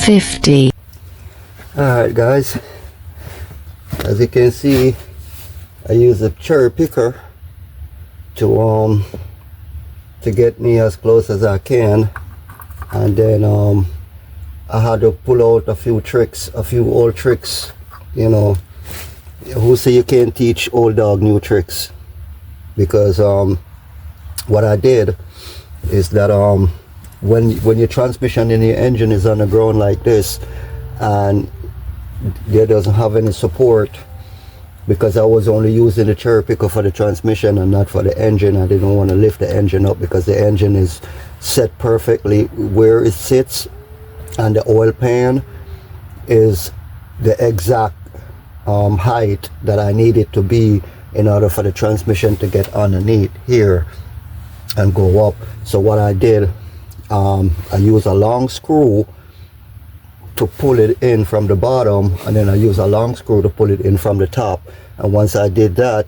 50. Alright guys, as you can see, I use a cherry picker to get me as close as I can, and then I had to pull out a few old tricks. You know, who say you can't teach old dog new tricks? Because what I did is that when your transmission in your engine is on the ground like this and there doesn't have any support, because I was only using the cherry picker for the transmission and not for the engine. I didn't want to lift the engine up because the engine is set perfectly where it sits, and the oil pan is the exact height that I need it to be in order for the transmission to get underneath here and go up. So what I did, I used a long screw to pull it in from the bottom, and then I use a long screw to pull it in from the top. And once I did that,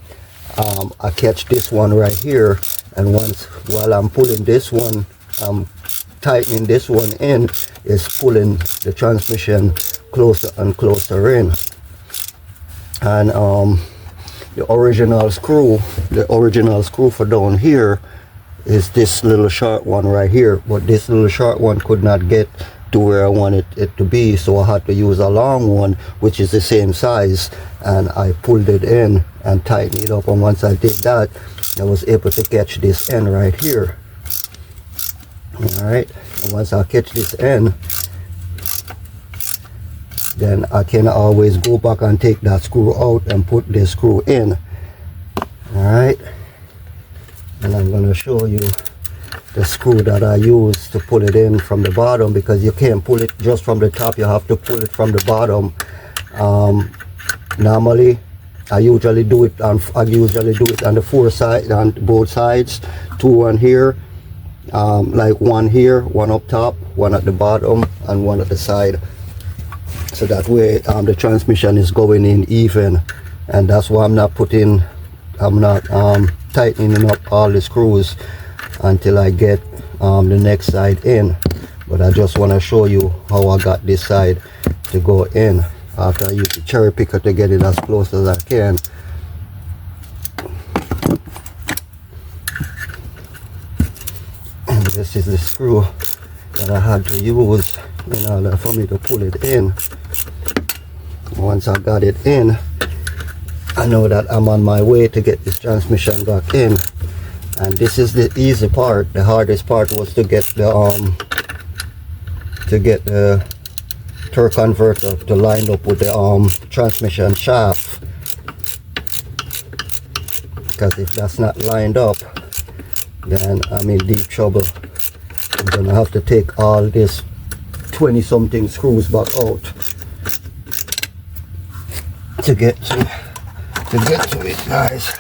I catch this one right here, and while I'm pulling this one, I'm tightening this one in, is pulling the transmission closer and closer in. And the original screw for down here is this little short one right here, but this little short one could not get to where I wanted it to be, so I had to use a long one which is the same size, and I pulled it in and tightened it up. And once I did that, I was able to catch this end right here. Alright, and once I catch this end, then I can always go back and take that screw out and put this screw in. Alright, and I'm going to show you the screw that I use to pull it in from the bottom, because you can't pull it just from the top, you have to pull it from the bottom. Normally I usually do it on the four sides, on both sides, two on here, like one here, one up top, one at the bottom, and one at the side, so that way the transmission is going in even. And that's why I'm not tightening up all the screws until I get the next side in. But I just want to show you how I got this side to go in after I use the cherry picker to get it as close as I can. And this is the screw that I had to use in order for me to pull it in. Once I got it in, I know that I'm on my way to get this transmission back in. And this is the easy part. The hardest part was to get the torque converter to line up with the transmission shaft, because if that's not lined up, then I'm in deep trouble. I'm gonna have to take all this 20 something screws back out to get to it, guys.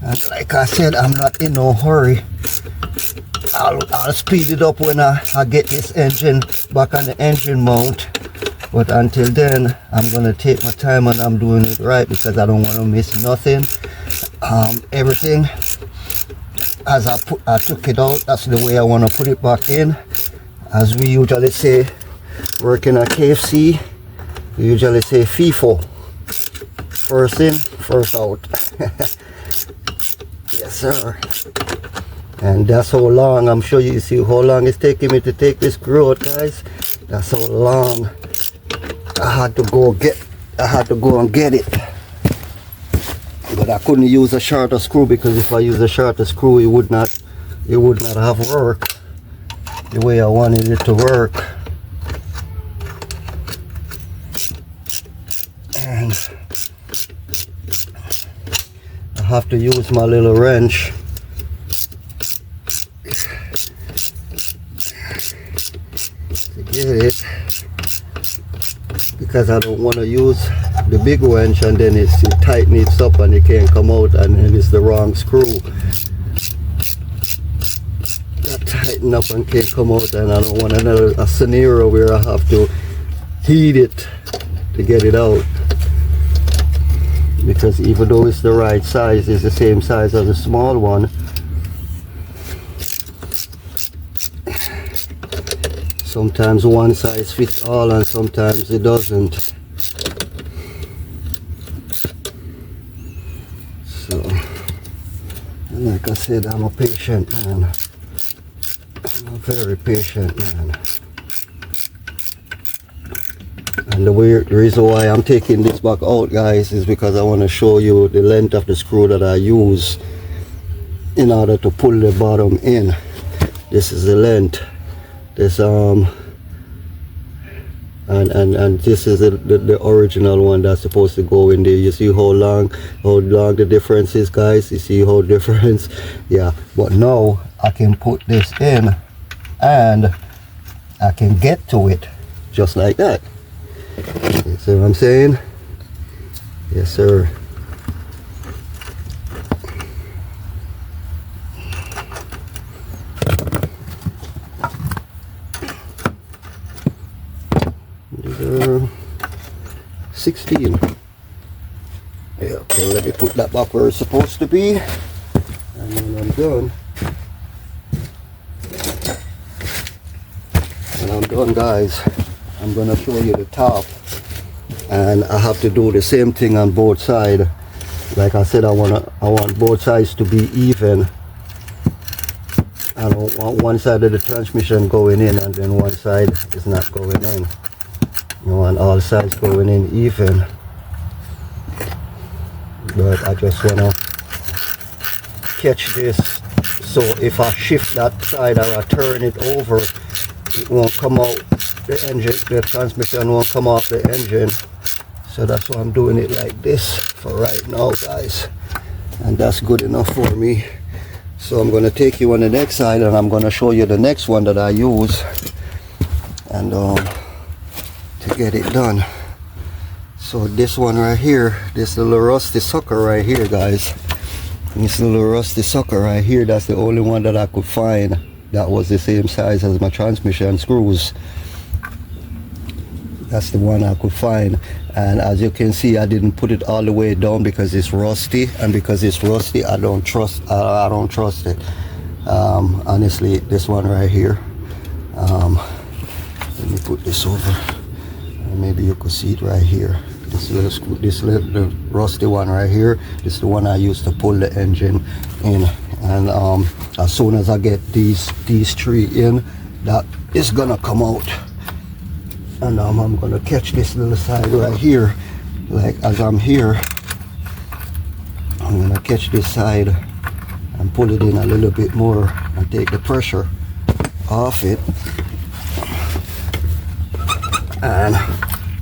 And like I said, I'm not in no hurry. I'll speed it up when I get this engine back on the engine mount. But until then, I'm gonna take my time and I'm doing it right, because I don't want to miss nothing. Everything as I took it out, that's the way I want to put it back in. As we usually say, working at KFC, we usually say FIFO. First in, first out. Yes sir. And that's how long, I'm sure you see how long it's taking me to take this screw out, guys. That's how long I had to go and get it. But I couldn't use a shorter screw, because if I use a shorter screw, it would not have worked the way I wanted it to work. And I have to use my little wrench to get it, because I don't want to use the big wrench and then it tightens up and it can't come out, and then it's the wrong screw that tighten up and can't come out. And I don't want a scenario where I have to heat it to get it out, because even though it's the right size, it's the same size as a small one. Sometimes one size fits all and sometimes it doesn't. So, and like I said, I'm a patient man. I'm a very patient man. And the reason why I'm taking this back out, guys, is because I want to show you the length of the screw that I use in order to pull the bottom in. This is the length. This and this is the original one that's supposed to go in there. You see how long the difference is, guys? You see how difference? Yeah, but now I can put this in and I can get to it just like that. You see what I'm saying? Yes, sir. These are 16. Yeah, okay, let me put that back where it's supposed to be. And when I'm done, guys, I'm gonna show you the top, and I have to do the same thing on both sides. Like I said, I want both sides to be even. I don't want one side of the transmission going in and then one side is not going in. I want all sides going in even. But I just wanna catch this, so if I shift that side or I turn it over, it won't come out the engine, the transmission won't come off the engine. So that's why I'm doing it like this for right now, guys, and that's good enough for me. So I'm going to take you on the next side and I'm going to show you the next one that I use, and to get it done. So this one right here, this little rusty sucker right here, guys, this little rusty sucker right here, that's the only one that I could find that was the same size as my transmission screws. That's the one I could find, and as you can see, I didn't put it all the way down because it's rusty, and because it's rusty, I don't trust it. Honestly, this one right here, let me put this over, maybe you could see it right here. This little rusty one right here, this is the one I used to pull the engine in, and as soon as I get these three in, that is gonna come out. And I'm gonna catch this little side right here. Like as I'm here, I'm gonna catch this side and pull it in a little bit more and take the pressure off it. And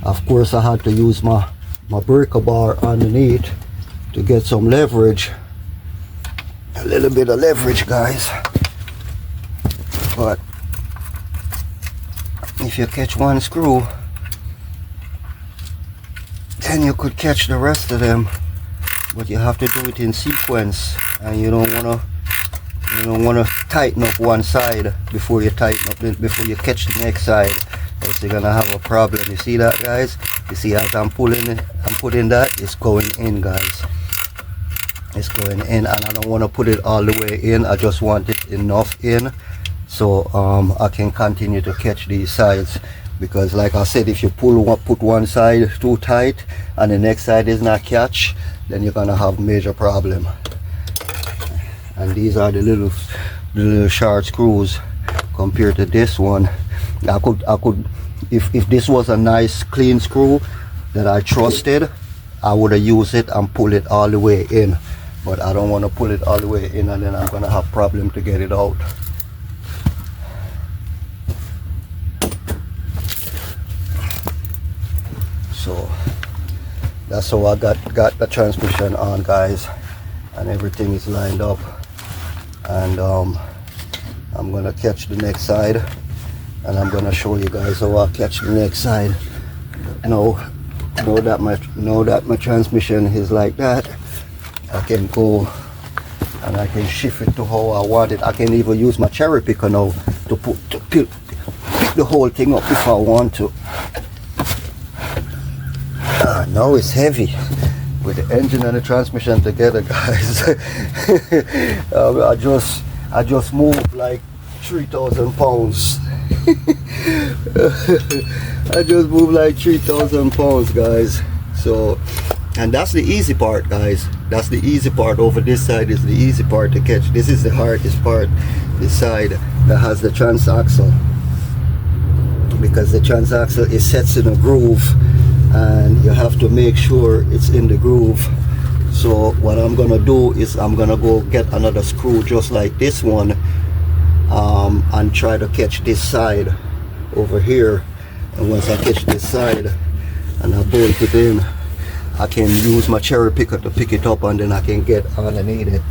of course I had to use my breaker bar underneath to get some leverage, a little bit of leverage, guys. But if you catch one screw, then you could catch the rest of them, but you have to do it in sequence, and you don't wanna tighten up one side before you catch the next side, else you're gonna have a problem. You see that, guys? You see, as I'm putting that, it's going in, guys. It's going in, and I don't want to put it all the way in. I just want it enough in, so I can continue to catch these sides. Because like I said, if you put one side too tight and the next side is not catch, then you're gonna have major problem. And these are the little short screws compared to this one. I could if this was a nice clean screw that I trusted, I would have used it and pull it all the way in, but I don't want to pull it all the way in and then I'm gonna have problem to get it out. So that's how I got the transmission on, guys, and everything is lined up, and I'm gonna catch the next side, and I'm gonna show you guys how I catch the next side. Know that my transmission is like that, I can go and I can shift it to how I want it. I can even use my cherry picker now to pick the whole thing up if I want to. Now it's heavy with the engine and the transmission together, guys. I just moved like 3,000 pounds I just moved like 3,000 pounds, guys. So, and that's the easy part, guys. That's the easy part. Over this side is the easy part to catch. This is the hardest part, this side that has the transaxle, because the transaxle is sets in a groove and you have to make sure it's in the groove. So what I'm gonna do is I'm gonna go get another screw just like this one, and try to catch this side over here. And once I catch this side and I bolt it in, I can use my cherry picker to pick it up, and then I can get underneath it.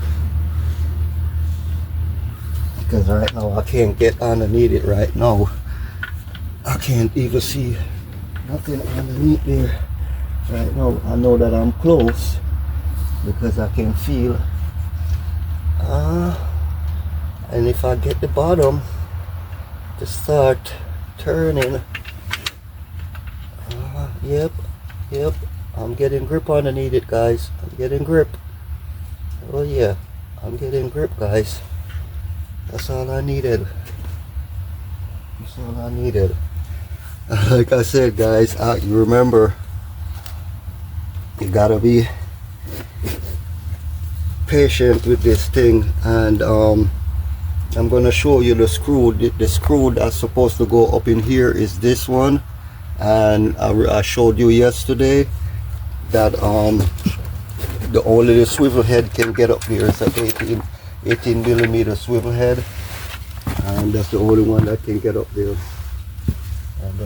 Because right now I can't get underneath it right now. I can't even see nothing underneath there right now. I know that I'm close because I can feel, and if I get the bottom to start turning, yep, I'm getting grip underneath it, guys. I'm getting grip. Oh yeah, I'm getting grip, guys. That's all I needed. That's all I needed. Like I said, guys, you remember, you gotta be patient with this thing. And I'm gonna show you the screw. The screw that's supposed to go up in here is this one, and I showed you yesterday that the only the swivel head can get up here. It's an 18 millimeter swivel head, and that's the only one that can get up there. And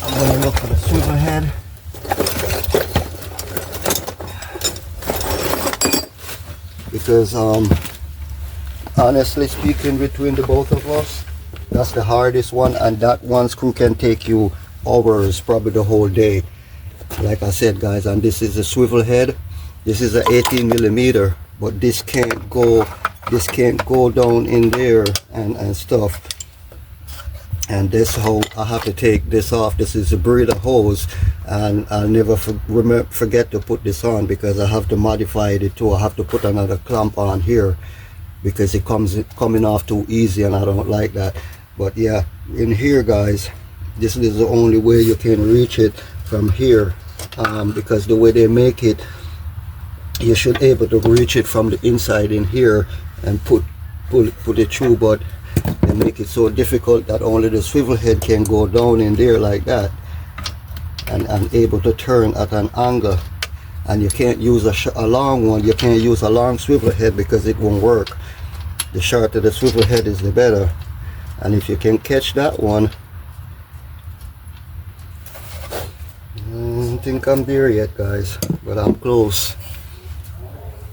I'm gonna look for the swivel head. Because honestly speaking, between the both of us, that's the hardest one, and that one screw can take you hours, probably the whole day. Like I said, guys, and this is a swivel head. This is an 18 millimeter, but this can't go down in there and stuff. And this hose, I have to take this off. This is a breather hose, and I'll never forget to put this on, because I have to modify it too. I have to put another clamp on here because it coming off too easy, and I don't like that. But yeah, in here, guys, this is the only way you can reach it from here, because the way they make it, you should able to reach it from the inside in here and put it through, but they make it so difficult that only the swivel head can go down in there like that, and able to turn at an angle. And you can't use a long one. You can't use a long swivel head because it won't work. The shorter the swivel head is, the better. And if you can catch that one, I don't think I'm there yet, guys, but I'm close.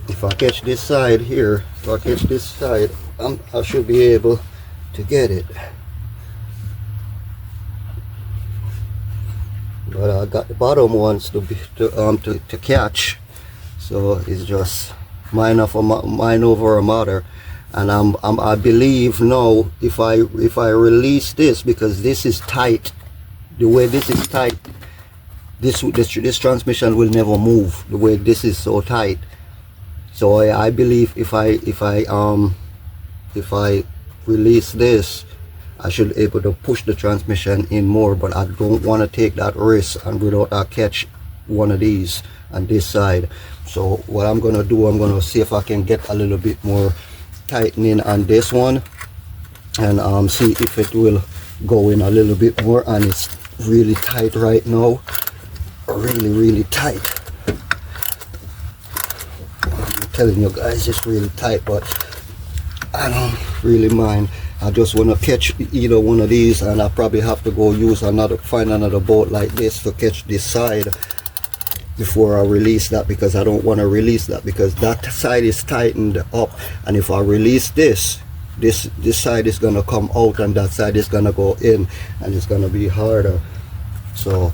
If I catch this side here, I should be able to get it. But I got the bottom ones to catch, so it's just mine over a matter. And I believe now, if I release this, because this is tight, the way this is tight, this transmission will never move the way this is so tight. So I believe if I release this, I should be able to push the transmission in more. But I don't want to take that risk and without I catch one of these on this side. So what I'm gonna do, I'm gonna see if I can get a little bit more tightening on this one, and see if it will go in a little bit more. And it's really tight right now, really tight. I'm telling you guys, it's really tight, but I don't really mind. I just want to catch either one of these, and I probably have to go find another boat like this to catch this side before I release that, because I don't want to release that because that side is tightened up, and if I release this side is gonna come out and that side is gonna go in, and it's gonna be harder. So,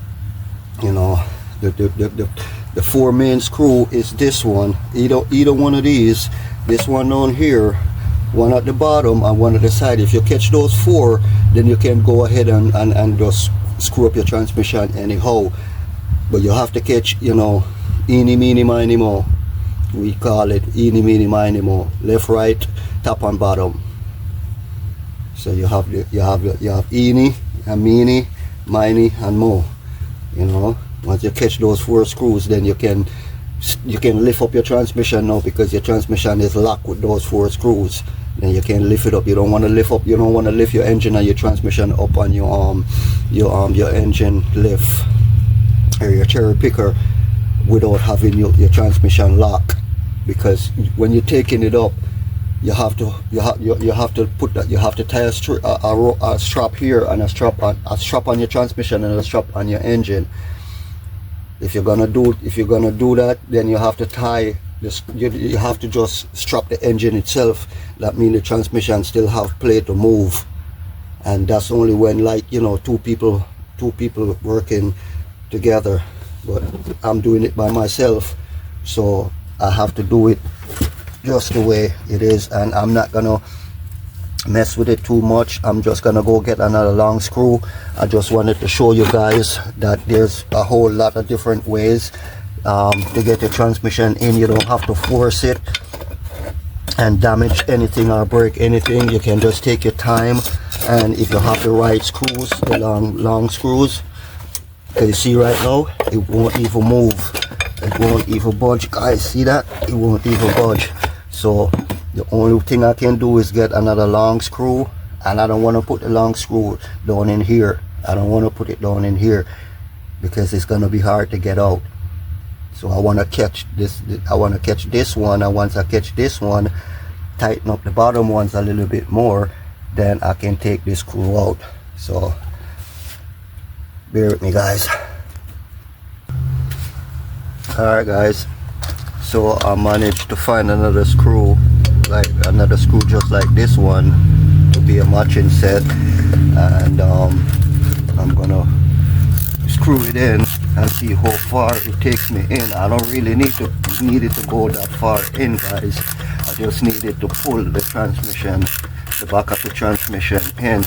you know, the four main screw is this one, either one of these, this one on here, one at the bottom and one at the side. If you catch those four, then you can go ahead and just screw up your transmission anyhow. But you have to catch, you know, eeny, meeny, miny, mo. We call it eeny, meeny, miny, mo. Left, right, top and bottom. So you have eeny and meeny, miny and mo. You know, once you catch those 4 screws, then you can lift up your transmission now, because your transmission is locked with those 4 screws. Then you can lift it up. You don't want to lift your engine and your transmission up on your engine lift or your cherry picker without having your transmission lock, because when you're taking it up, you have to tie a strap here, and a strap on your transmission and a strap on your engine. If you're gonna do that, then you have to tie this. You have to just strap the engine itself. That means the transmission still have play to move, and that's only when, like, you know, two people working together. But I'm doing it by myself, so I have to do it just the way it is, and I'm not gonna mess with it too much. I'm just gonna go get another long screw. I just wanted to show you guys that there's a whole lot of different ways to get your transmission in. You don't have to force it and damage anything or break anything. You can just take your time, and if you have the right screws, the long screws, can you see right now, it won't even move, it won't even budge. Guys, see that? It won't even budge. So the only thing I can do is get another long screw, and I don't want to put the long screw down in here. I don't want to put it down in here because it's gonna be hard to get out. So I want to catch this. I want to catch this one, and once I catch this one, tighten up the bottom ones a little bit more, then I can take this screw out. So bear with me, guys. Alright, guys, so I managed to find another screw just like this one to be a matching set, and I'm gonna screw it in and see how far it takes me in. I don't really need it to go that far in, guys. I just needed to pull the transmission, the back of the transmission in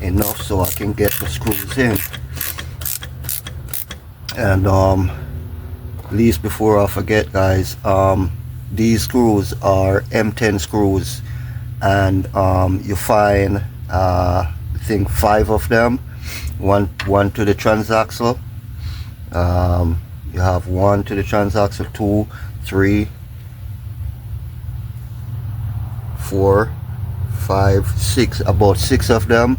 enough so I can get the screws in. And least before I forget, guys, these screws are M10 screws, and you find I think 5 of them, one to the transaxle. You have 1 to the transaxle, 2, 3, 4, 5, 6, about 6 of them.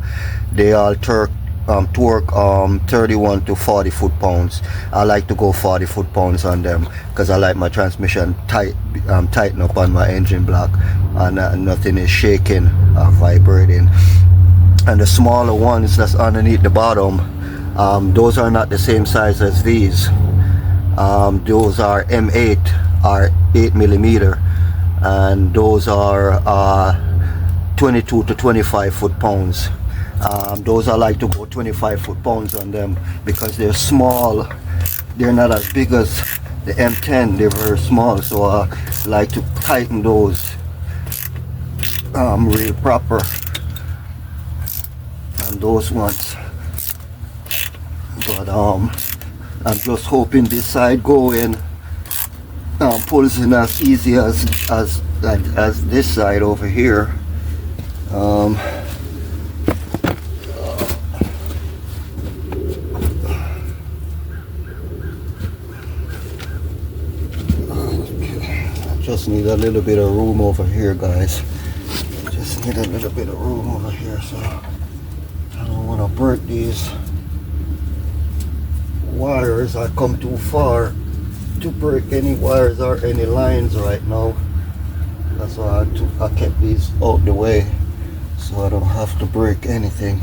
They all torque 31 to 40 foot-pounds. I like to go 40 foot-pounds on them because I like my transmission tighten up on my engine block, and nothing is shaking or vibrating. And the smaller ones that's underneath the bottom, those are not the same size as these. Those are M8 or 8 millimeter, and those are 22 to 25 foot-pounds. Those I like to go 25 foot-pounds on them because they're small. They're not as big as the M10. They're very small, so I like to tighten those real proper on those ones. But I'm just hoping this side going pulls in as easy as this side over here. Just need a little bit of room over here, guys. Just need a little bit of room over here, so I don't want to break these wires. I come too far to break any wires or any lines right now. That's why I kept these out the way, so I don't have to break anything.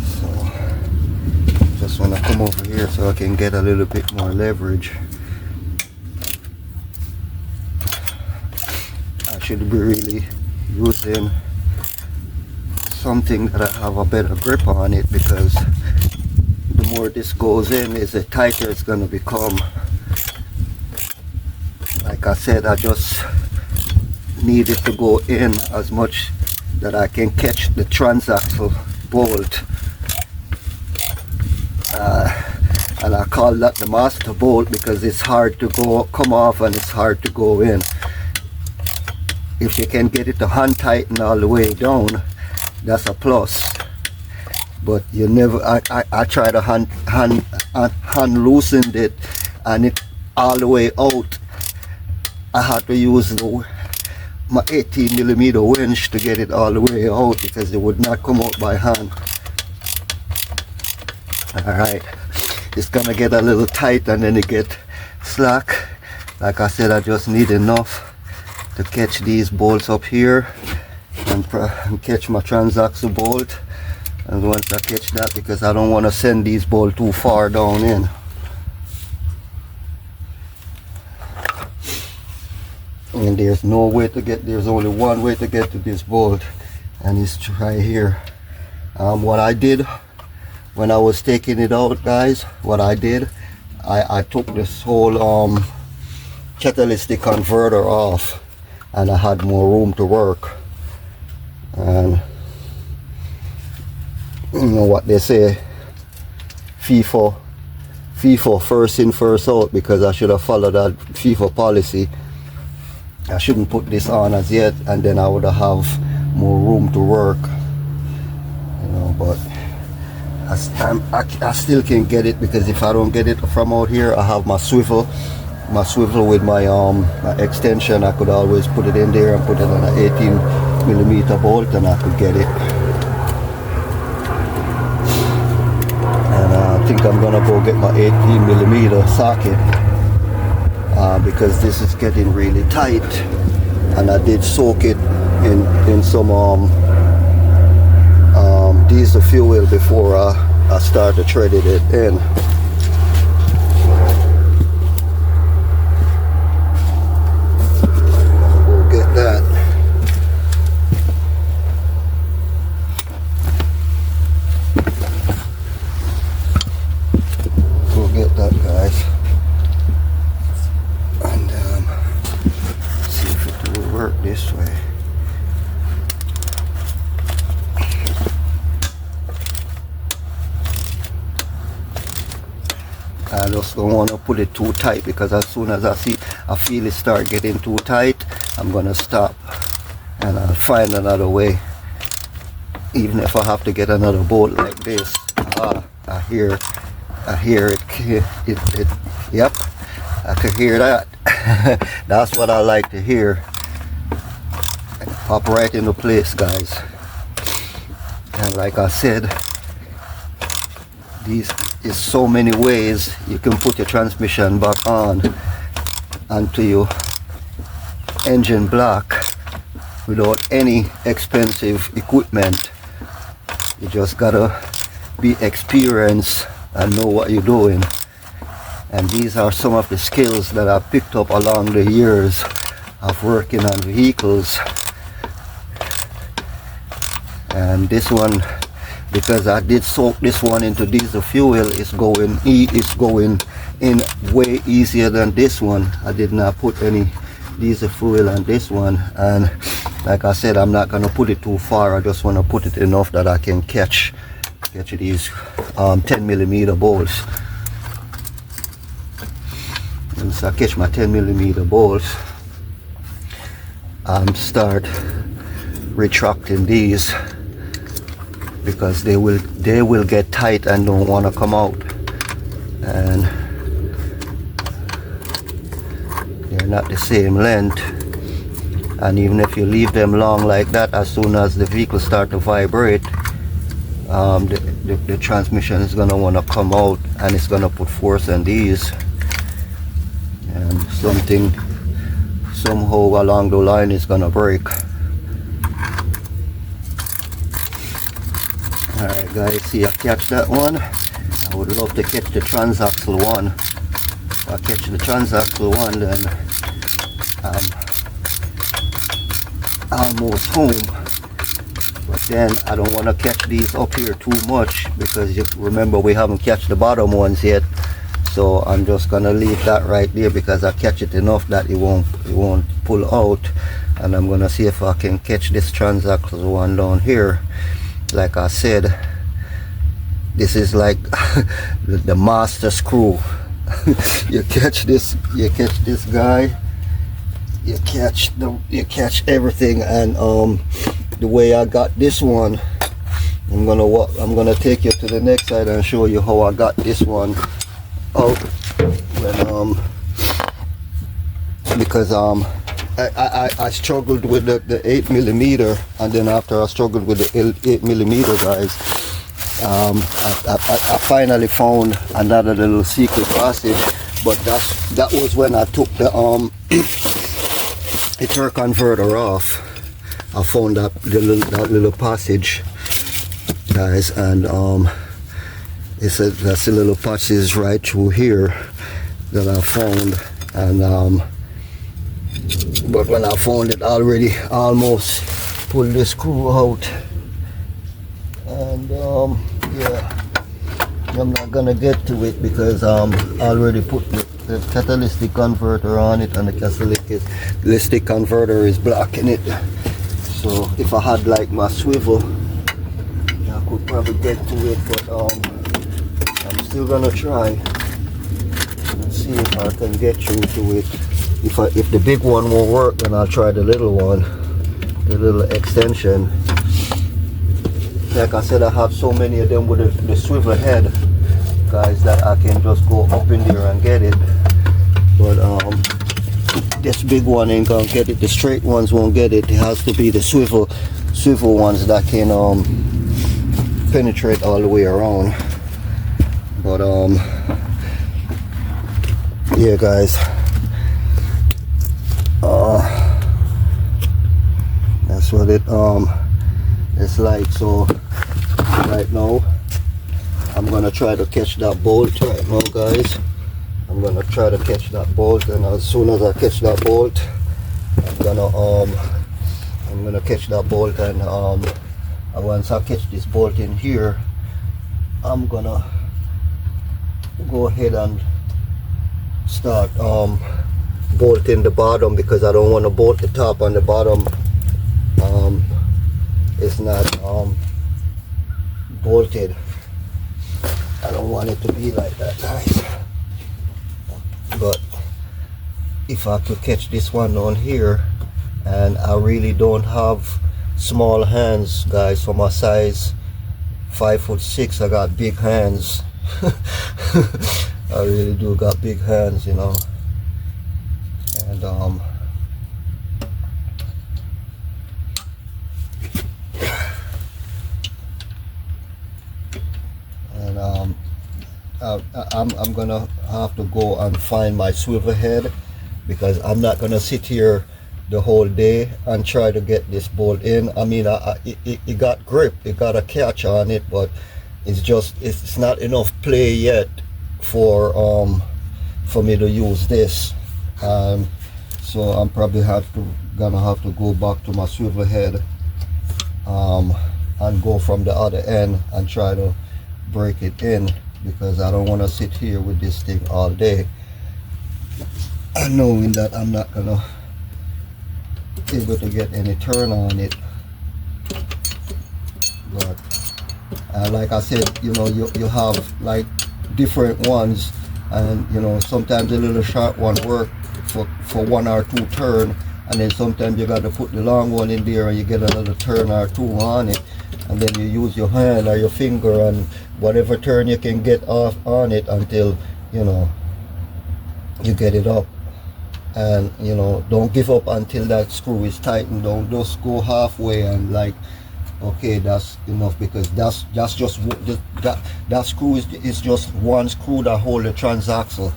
So just want to come over here so I can get a little bit more leverage. Should be really using something that I have a better grip on it, because the more this goes in, the tighter it's going to become. Like I said, I just need it to go in as much that I can catch the transaxle bolt, and I call that the master bolt because it's hard to come off and it's hard to go in. If you can get it to hand tighten all the way down, that's a plus. But you never, I try to hand loosened it, and it all the way out. I had to use my 18mm winch to get it all the way out, because it would not come out by hand. Alright, it's gonna get a little tight and then it get slack. Like I said, I just need enough to catch these bolts up here and catch my transaxle bolt. And once I catch that, because I don't want to send these bolts too far down in. And there's no way to get, there's only one way to get to this bolt, and it's right here. What I did when I was taking it out, guys, what I did, I took this whole catalytic converter off, and I had more room to work. And you know what they say, FIFO first in first out, because I should have followed that FIFO policy. I shouldn't put this on as yet, and then I would have more room to work, you know. But I still can't get it, because if I don't get it from out here, I have my swivel with my my extension. I could always put it in there and put it on an 18mm bolt, and I could get it. And I think I'm gonna go get my 18mm socket, because this is getting really tight, and I did soak it in some diesel fuel before I started threading it in. We'll get that. We'll get that, guys. And see if it will work this way. I just don't want to put it too tight, because as soon as I feel it start getting too tight, I'm gonna stop and I'll find another way. Even if I have to get another bolt like this. I hear it. Yep, I can hear that. That's what I like to hear. Pop right into place, guys. And like I said, these is so many ways you can put your transmission back on onto your engine block without any expensive equipment. You just gotta be experienced and know what you're doing. And these are some of the skills that I picked up along the years of working on vehicles. And this one, because I did soak this one into diesel fuel, it's going in way easier than this one. I did not put any diesel fuel on this one, and like I said, I'm not gonna put it too far. I just want to put it enough that I can catch these 10mm bolts. Once I catch my 10mm bolts, start retracting these, because they will get tight and don't want to come out, and they're not the same length. And even if you leave them long like that, as soon as the vehicle start to vibrate, the transmission is going to want to come out, and it's going to put force on these, and somehow along the line is going to break. Alright guys, see, I catch that one. I would love to catch the transaxle one. If I catch the transaxle one, then I'm almost home. But then I don't want to catch these up here too much, because you remember we haven't catch the bottom ones yet. So I'm just gonna leave that right there, because I catch it enough that it won't pull out. And I'm gonna see if I can catch this transaxle one down here. Like I said, this is like the master screw. you catch this guy, you catch everything. And the way I got this one I'm gonna take you to the next side and show you how I got this one out when because I struggled with the 8mm, and then after I struggled with the 8mm, guys, I finally found another little secret passage. But that was when I took the Ether converter off. I found that little passage, guys, and that's a little passage right through here that I found. And but when I found it, already almost pulled the screw out, and yeah, I'm not gonna get to it because I already put the catalytic converter on it, and the catalytic converter is blocking it. So if I had like my swivel, I could probably get to it, but I'm still gonna try and see if I can get through to it. If the big one won't work, then I'll try the little one, the little extension. Like I said, I have so many of them with the swivel head, guys, that I can just go up in there and get it. But this big one ain't gonna get it. The straight ones won't get it. It has to be the swivel ones that can penetrate all the way around. But yeah, guys, that's what it's like. So right now I'm gonna try to catch that bolt right now, guys. I'm gonna try to catch that bolt, and as soon as I catch that bolt, I'm gonna catch that bolt, and once I catch this bolt in here, I'm gonna go ahead and start bolting the bottom, because I don't want to bolt the top and the bottom. It's not bolted. I don't want it to be like that, guys. But if I could catch this one on here, and I really don't have small hands, guys. For my size, 5'6", I got big hands. I really do got big hands, you know. And I'm gonna have to go and find my swivel head, because I'm not gonna sit here the whole day and try to get this bolt in. I mean, it got grip, it got a catch on it, but it's not enough play yet for me to use this. So I'm probably gonna have to go back to my swivel head and go from the other end and try to break it in, because I don't want to sit here with this thing all day knowing that I'm not gonna be able to get any turn on it. But like I said, you know, you have like different ones, and you know, sometimes a little short one work for 1 or 2 turn, and then sometimes you got to put the long one in there and you get another turn or 2 on it, and then you use your hand or your finger and whatever turn you can get off on it until, you know, you get it up. And you know, don't give up until that screw is tightened. Don't just go halfway and like, okay, that's enough, because that's just that screw is just one screw that hold the transaxle,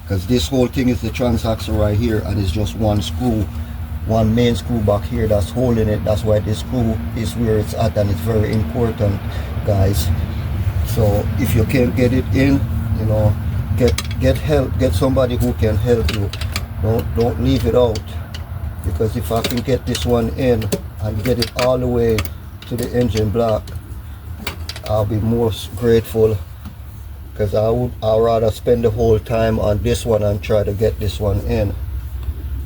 because this whole thing is the transaxle right here, and it's just one screw, one main screw back here that's holding it. That's why this screw is where it's at, and it's very important, guys. So if you can't get it in, you know, get help, get somebody who can help you. Don't leave it out, because if I can get this one in and get it all the way to the engine block, I'll be most grateful, because I'd rather spend the whole time on this one and try to get this one in,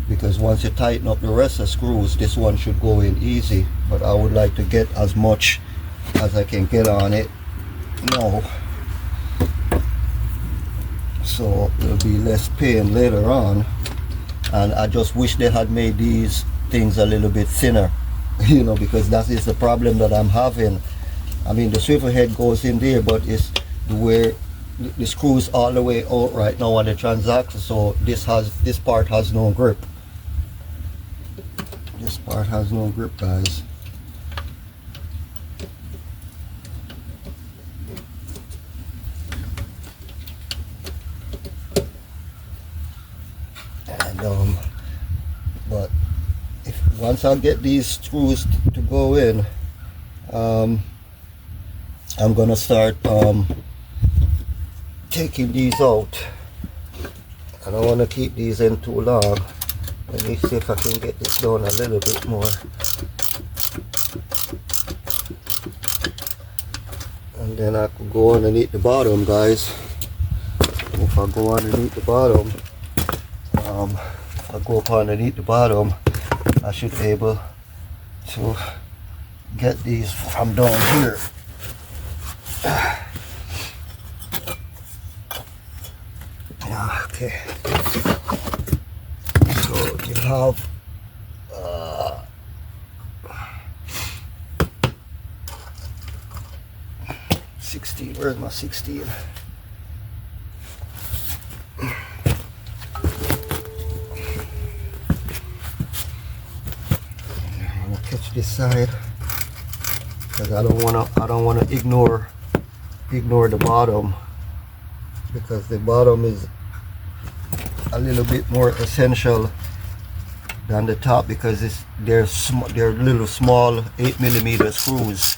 because once you tighten up the rest of the screws, this one should go in easy. But I would like to get as much as I can get on it now, so it'll be less pain later on. And I just wish they had made these things a little bit thinner, you know, because that is the problem that I'm having. I mean, the swivel head goes in there, but it's where the screws all the way out right now on the transaxle, so this part has no grip. This part has no grip, guys. And but once I get these screws to go in, I'm gonna start taking these out. I don't want to keep these in too long. Let me see if I can get this done a little bit more. And then I could go underneath the bottom, guys. If I go underneath the bottom, if I go up underneath the bottom, I should be able to get these from down here. Okay, so you have 16. Where's my 16? I'm gonna catch this side because I don't wanna ignore the bottom, because the bottom is a little bit more essential than the top, because they're little small 8mm screws.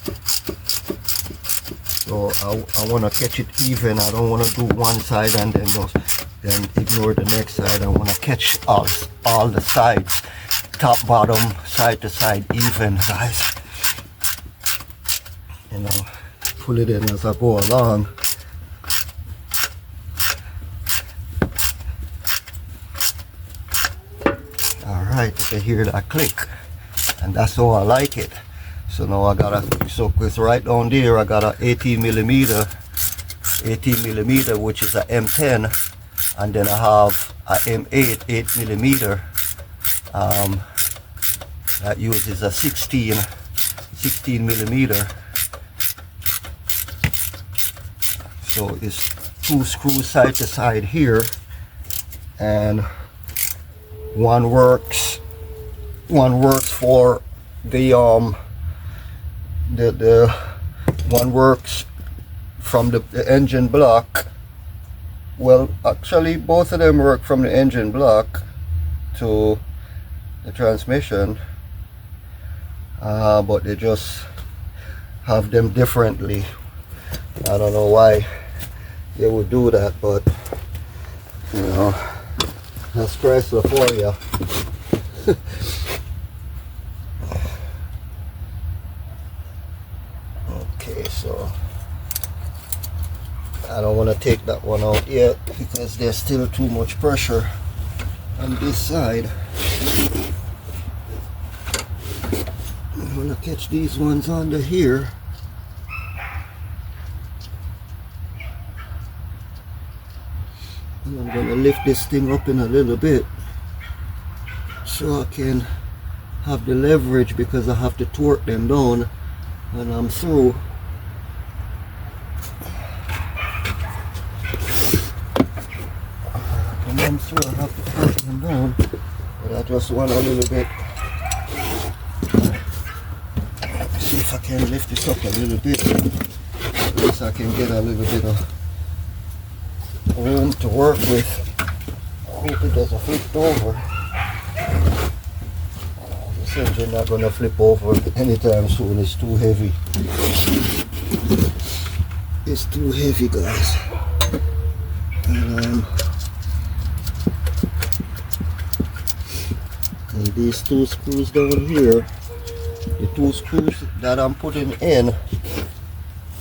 So I want to catch it even. I don't want to do one side and then ignore the next side. I want to catch all the sides, top, bottom, side to side, even, guys. You know, pull it in as I go along. Alright, you can hear that click, and that's how I like it. So now I got it's right down there. I got a 18mm, which is a M10, and then I have a M8 8mm that uses a 16mm. So it's 2 screws side to side here, and one works for the one works from the engine block. Well, actually both of them work from the engine block to the transmission, but they just have them differently. I don't know why they would do that, but you know, that's Chrysler for you. Okay, so I don't want to take that one out yet because there's still too much pressure on this side. I'm going to catch these ones under here. And I'm going to lift this thing up in a little bit so I can have the leverage, because I have to torque them down when I'm through. When I'm through, I have to torque them down, but I just want a little bit. See if I can lift this up a little bit. At least I can get a little bit of room to work with. I hope it doesn't flip over. This engine not gonna flip over anytime soon. It's too heavy. It's too heavy, guys. And these 2 screws down here, the 2 screws that I'm putting in,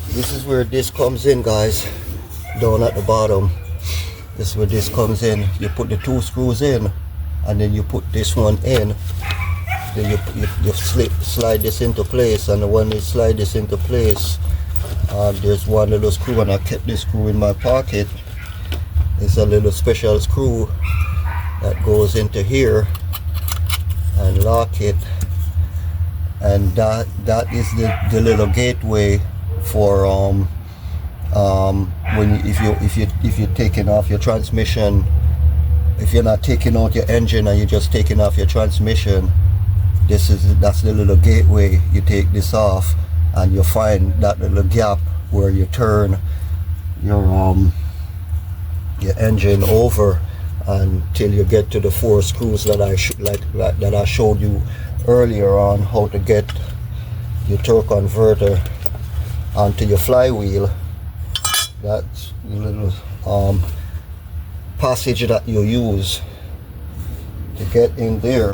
this is where this comes in, guys. Down at the bottom, this is where this comes in. You put the 2 screws in, and then you put this one in. Then you slide this into place, and when you slide this into place, there's one little screw, and I kept this screw in my pocket. It's a little special screw that goes into here and lock it, and that is the little gateway for when if you're taking off your transmission. If you're not taking out your engine and you're just taking off your transmission, that's the little gateway. You take this off and you find that little gap where you turn your engine over until you get to the 4 screws that that I showed you earlier on how to get your torque converter onto your flywheel. That's the little passage that you use to get in there.